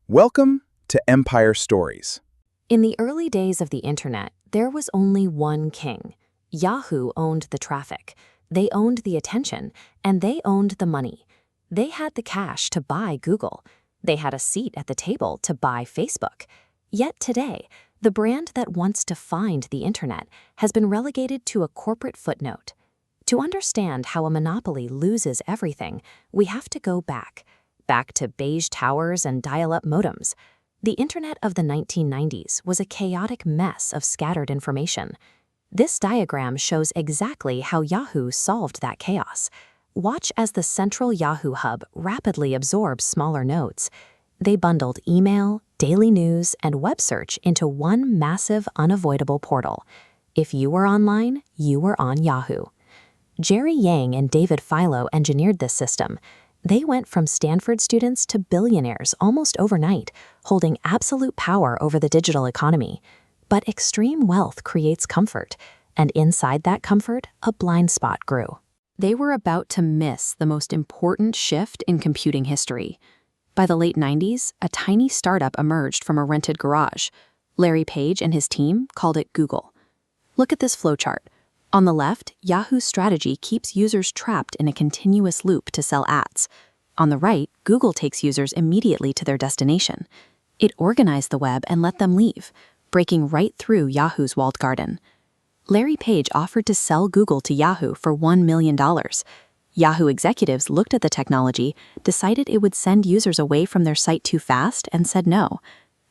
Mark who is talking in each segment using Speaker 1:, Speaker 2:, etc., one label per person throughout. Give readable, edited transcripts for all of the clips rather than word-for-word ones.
Speaker 1: Welcome to Empire Stories.
Speaker 2: In the early days of the internet, there was only one king. Yahoo owned the traffic, they owned the attention, and they owned the money. They had the cash to buy Google. They had a seat at the table to buy Facebook. Yet today, the brand that once defined the internet has been relegated to a corporate footnote. To understand how a monopoly loses everything, we have to go back to beige towers and dial-up modems. The internet of the 1990s was a chaotic mess of scattered information. This diagram shows exactly how Yahoo solved that chaos. Watch as the central Yahoo hub rapidly absorbs smaller nodes. They bundled email, daily news, and web search into one massive, unavoidable portal. If you were online, you were on Yahoo. Jerry Yang and David Filo engineered this system. They went from Stanford students to billionaires almost overnight, holding absolute power over the digital economy. But extreme wealth creates comfort, and inside that comfort, a blind spot grew. They were about to miss the most important shift in computing history. By the late 90s, a tiny startup emerged from a rented garage. Larry Page and his team called it Google. Look at this flowchart. On the left, Yahoo's strategy keeps users trapped in a continuous loop to sell ads. On the right, Google takes users immediately to their destination. It organized the web and let them leave, breaking right through Yahoo's walled garden. Larry Page offered to sell Google to Yahoo for $1 million. Yahoo executives looked at the technology, decided it would send users away from their site too fast, and said no.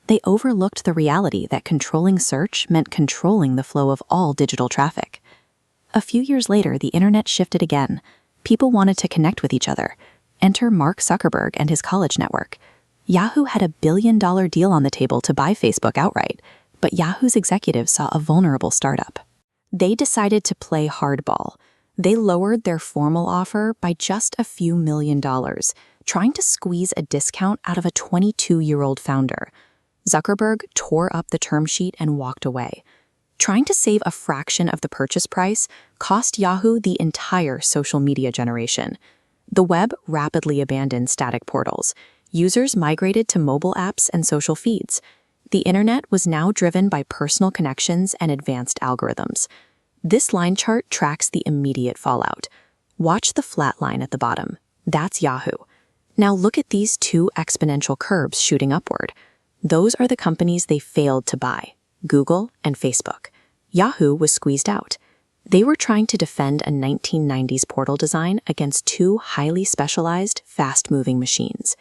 Speaker 2: They overlooked the reality that controlling search meant controlling the flow of all digital traffic. A few years later, the internet shifted again. People wanted to connect with each other. Enter Mark Zuckerberg and his college network. Yahoo had $1 billion deal on the table to buy Facebook outright, but Yahoo's executives saw a vulnerable startup. They decided to play hardball. They lowered their formal offer by just a few $1 million, trying to squeeze a discount out of a 22-year-old founder. Zuckerberg tore up the term sheet and walked away. Trying to save a fraction of the purchase price cost Yahoo the entire social media generation. The web rapidly abandoned static portals. Users migrated to mobile apps and social feeds. The internet was now driven by personal connections and advanced algorithms. This line chart tracks the immediate fallout. Watch the flat line at the bottom. That's Yahoo. Now look at these two exponential curves shooting upward. Those are the companies they failed to buy: Google and Facebook. Yahoo was squeezed out. They were trying to defend a 1990s portal design against two highly specialized, fast-moving machines.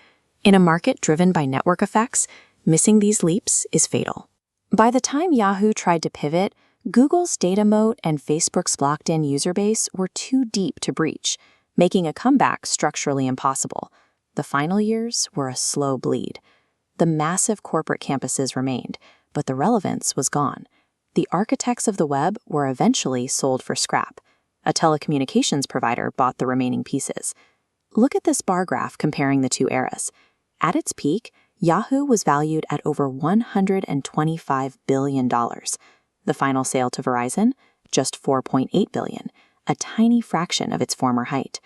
Speaker 2: In a market driven by network effects, missing these leaps is fatal. By the time Yahoo tried to pivot, Google's data moat and Facebook's locked-in user base were too deep to breach, making a comeback structurally impossible. The final years were a slow bleed. The massive corporate campuses remained, but the relevance was gone. The architects of the web were eventually sold for scrap. A telecommunications provider bought the remaining pieces. Look at this bar graph comparing the two eras. At its peak, Yahoo was valued at over $125 billion. The final sale to Verizon, just $4.8 billion, a tiny fraction of its former height.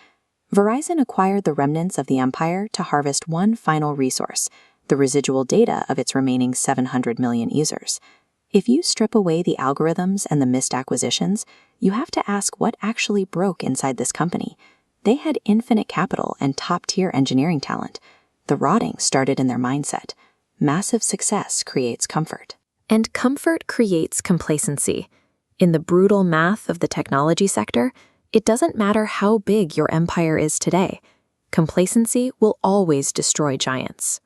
Speaker 2: Verizon acquired the remnants of the empire to harvest one final resource, the residual data of its remaining 700 million users. If you strip away the algorithms and the missed acquisitions, you have to ask what actually broke inside this company. They had infinite capital and top-tier engineering talent. The rotting started in their mindset. Massive success creates comfort. And comfort creates complacency. In the brutal math of the technology sector, it doesn't matter how big your empire is today. Complacency will always destroy giants.